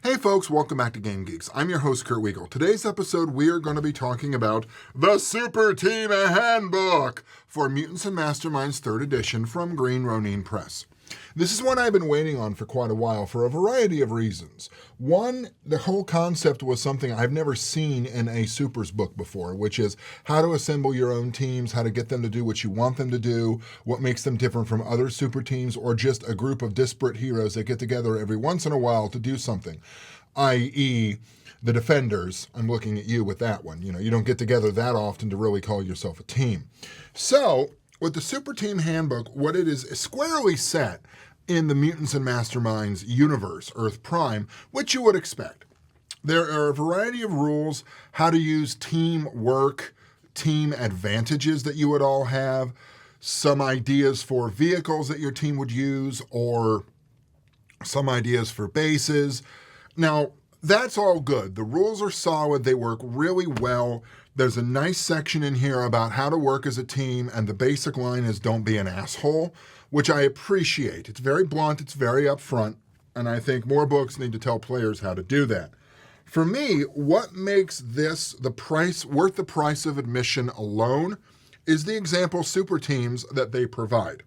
Hey folks, welcome back to Game Geeks. I'm your host, Kurt Wiegel. Today's episode, we are going to be talking about the Superteam Handbook for Mutants and Masterminds 3rd edition from Green Ronin Press. This is one I've been waiting on for quite a while for a variety of reasons. One, the whole concept was something I've never seen in a Supers book before, which is how to assemble your own teams, how to get them to do what you want them to do, what makes them different from other super teams, or just a group of disparate heroes that get together every once in a while to do something, i.e., the Defenders. I'm looking at you with that one. You don't get together that often to really call yourself a team. So, with the Superteam Handbook, what it is squarely set in the Mutants and Masterminds universe, Earth Prime, which you would expect. There are a variety of rules, how to use teamwork, team advantages that you would all have, some ideas for vehicles that your team would use, or some ideas for bases. Now, that's all good. The rules are solid. They work really well. There's a nice section in here about how to work as a team, and the basic line is don't be an asshole, which I appreciate. It's very blunt, it's very upfront, and I think more books need to tell players how to do that. For me, what makes this worth the price of admission alone is the example super teams that they provide.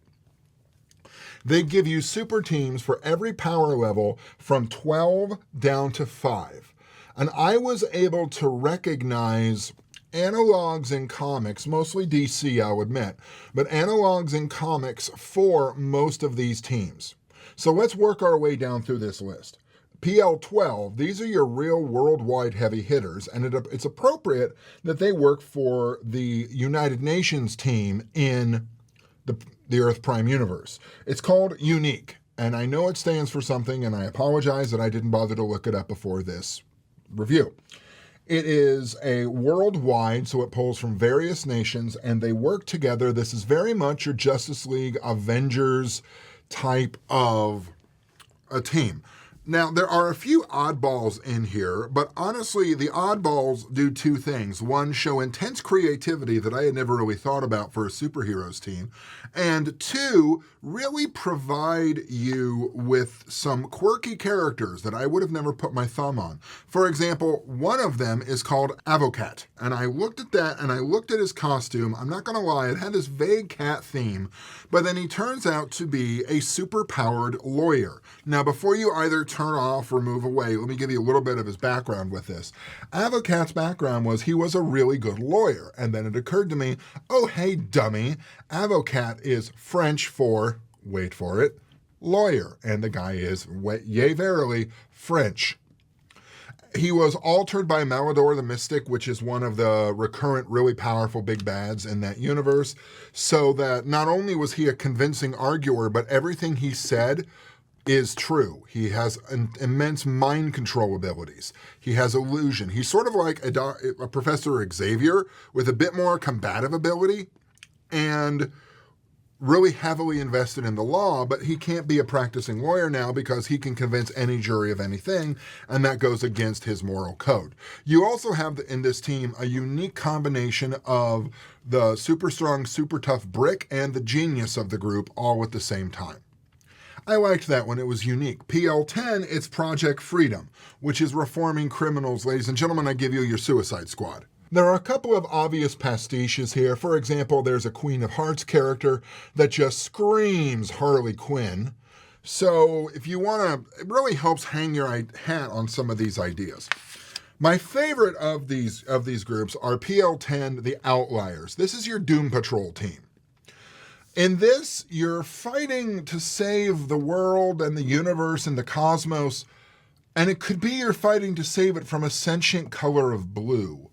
They give you super teams for every power level from 12 down to 5. And I was able to recognize analogs in comics, mostly DC, I'll admit, but analogs in comics for most of these teams. So let's work our way down through this list. PL12, these are your real worldwide heavy hitters, and it's appropriate that they work for the United Nations team in the Earth Prime universe. It's called Unique, and I know it stands for something, and I apologize that I didn't bother to look it up before this review. It is a worldwide, so it pulls from various nations, and they work together. This is very much your Justice League Avengers type of a team. Now, there are a few oddballs in here, but honestly, the oddballs do two things. One, show intense creativity that I had never really thought about for a superheroes team. And two, really provide you with some quirky characters that I would have never put my thumb on. For example, one of them is called Avocat. And I looked at that and I looked at his costume. I'm not going to lie, it had this vague cat theme, but then he turns out to be a super-powered lawyer. Now, before you either turn off or move away, let me give you a little bit of his background with this. Avocat's background was he was a really good lawyer. And then it occurred to me, oh, hey, dummy, Avocat is French for, wait for it, lawyer. And the guy is, yea, verily, French. He was altered by Malador the Mystic, which is one of the recurrent, really powerful big bads in that universe, so that not only was he a convincing arguer, but everything he said is true. He has immense mind control abilities. He has illusion. He's sort of like a Professor Xavier with a bit more combative ability and really heavily invested in the law, but he can't be a practicing lawyer now because he can convince any jury of anything, and that goes against his moral code. You also have in this team a unique combination of the super strong, super tough Brick and the genius of the group all at the same time. I liked that one. It was unique. PL10, it's Project Freedom, which is reforming criminals. Ladies and gentlemen, I give you your Suicide Squad. There are a couple of obvious pastiches here. For example, there's a Queen of Hearts character that just screams Harley Quinn. So if you want to, it really helps hang your hat on some of these ideas. My favorite of these groups are PL10, the Outliers. This is your Doom Patrol team. In this, you're fighting to save the world and the universe and the cosmos, and it could be you're fighting to save it from a sentient color of blue,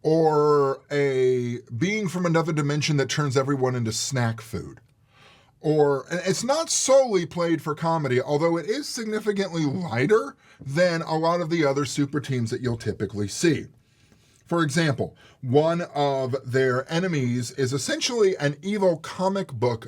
or a being from another dimension that turns everyone into snack food. And it's not solely played for comedy, although it is significantly lighter than a lot of the other super teams that you'll typically see. For example, one of their enemies is essentially an evil comic book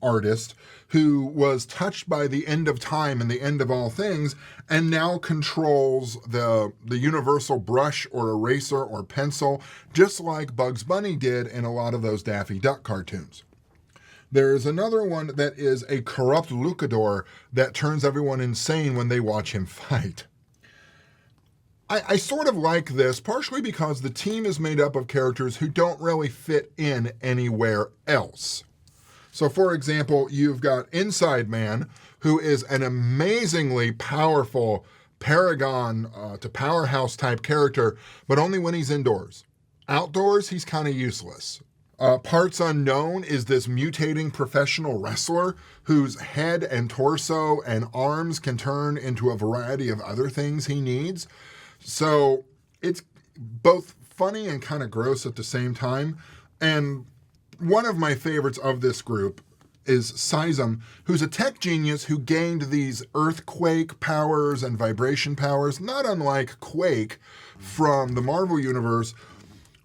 artist who was touched by the end of time and the end of all things, and now controls the universal brush or eraser or pencil, just like Bugs Bunny did in a lot of those Daffy Duck cartoons. There is another one that is a corrupt luchador that turns everyone insane when they watch him fight. I sort of like this, partially because the team is made up of characters who don't really fit in anywhere else. So, for example, you've got Inside Man, who is an amazingly powerful paragon to powerhouse type character, but only when he's indoors. Outdoors, he's kind of useless. Parts Unknown is this mutating professional wrestler whose head and torso and arms can turn into a variety of other things he needs. So it's both funny and kind of gross at the same time. And one of my favorites of this group is Sizem, who's a tech genius who gained these earthquake powers and vibration powers, not unlike Quake from the Marvel Universe.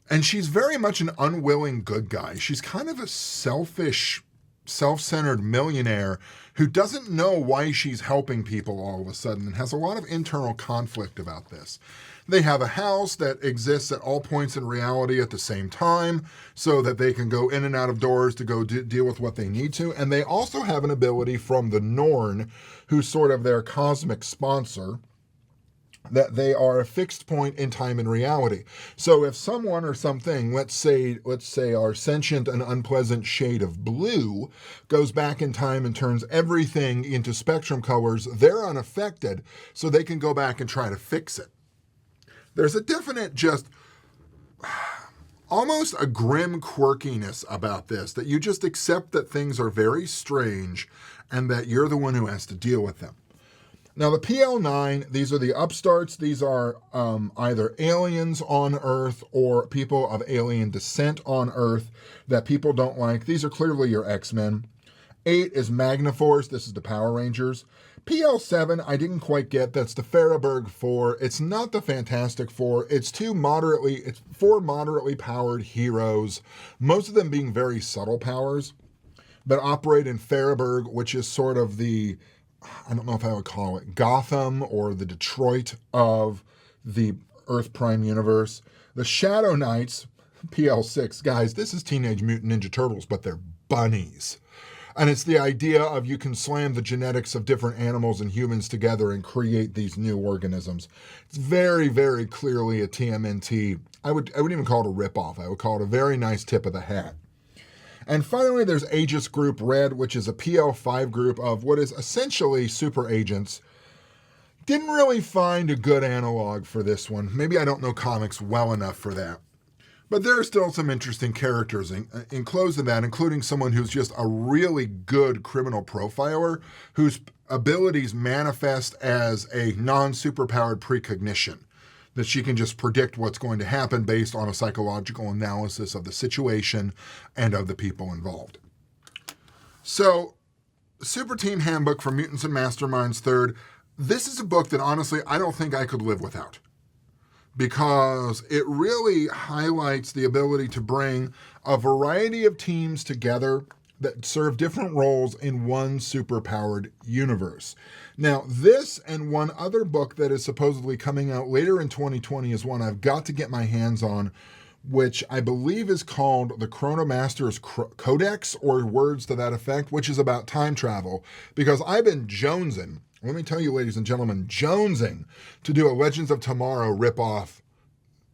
And she's very much an unwilling good guy. She's kind of a selfish, self-centered millionaire who doesn't know why she's helping people all of a sudden and has a lot of internal conflict about this. They have a house that exists at all points in reality at the same time so that they can go in and out of doors to go deal with what they need to. And they also have an ability from the Norn, who's sort of their cosmic sponsor, that they are a fixed point in time and reality. So if someone or something, let's say our sentient and unpleasant shade of blue, goes back in time and turns everything into spectrum colors, they're unaffected, so they can go back and try to fix it. There's a definite just almost a grim quirkiness about this, that you just accept that things are very strange and that you're the one who has to deal with them. Now, the PL9, these are the upstarts. These are either aliens on Earth or people of alien descent on Earth that people don't like. These are clearly your X-Men. 8 is Magnaforce. This is the Power Rangers. PL7, I didn't quite get. That's the Faraberg 4. It's not the Fantastic Four. It's 4 moderately powered heroes, most of them being very subtle powers, that operate in Faraberg, which is sort of the, I don't know if I would call it Gotham or the Detroit of the Earth Prime universe. The Shadow Knights, PL6, guys, this is Teenage Mutant Ninja Turtles, but they're bunnies. And it's the idea of you can slam the genetics of different animals and humans together and create these new organisms. It's very, very clearly a TMNT. I wouldn't even call it a ripoff. I would call it a very nice tip of the hat. And finally, there's Aegis Group Red, which is a PL5 group of what is essentially super agents. Didn't really find a good analog for this one. Maybe I don't know comics well enough for that. But there are still some interesting characters enclosed in that, including someone who's just a really good criminal profiler whose abilities manifest as a non-superpowered precognition, that she can just predict what's going to happen based on a psychological analysis of the situation and of the people involved. So, Superteam Handbook for Mutants and Masterminds 3rd. This is a book that honestly I don't think I could live without, because it really highlights the ability to bring a variety of teams together that serve different roles in one superpowered universe. Now, this and one other book that is supposedly coming out later in 2020 is one I've got to get my hands on, which I believe is called the Chronomaster's Codex, or words to that effect, which is about time travel, because I've been jonesing, let me tell you, ladies and gentlemen, jonesing to do a Legends of Tomorrow ripoff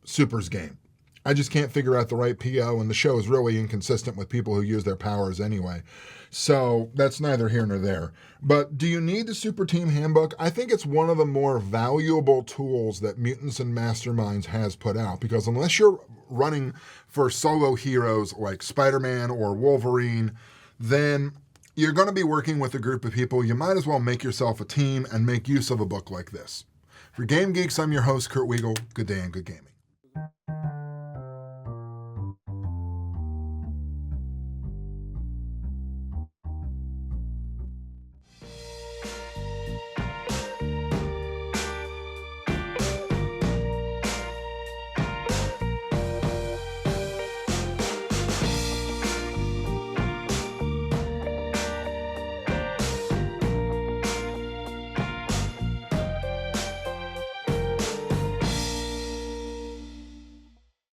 Supers game. I just can't figure out the right PO, and the show is really inconsistent with people who use their powers anyway. So that's neither here nor there. But do you need the Superteam Handbook? I think it's one of the more valuable tools that Mutants and Masterminds has put out, because unless you're running for solo heroes like Spider-Man or Wolverine, then you're going to be working with a group of people. You might as well make yourself a team and make use of a book like this. For Game Geeks, I'm your host, Kurt Wiegel. Good day and good gaming.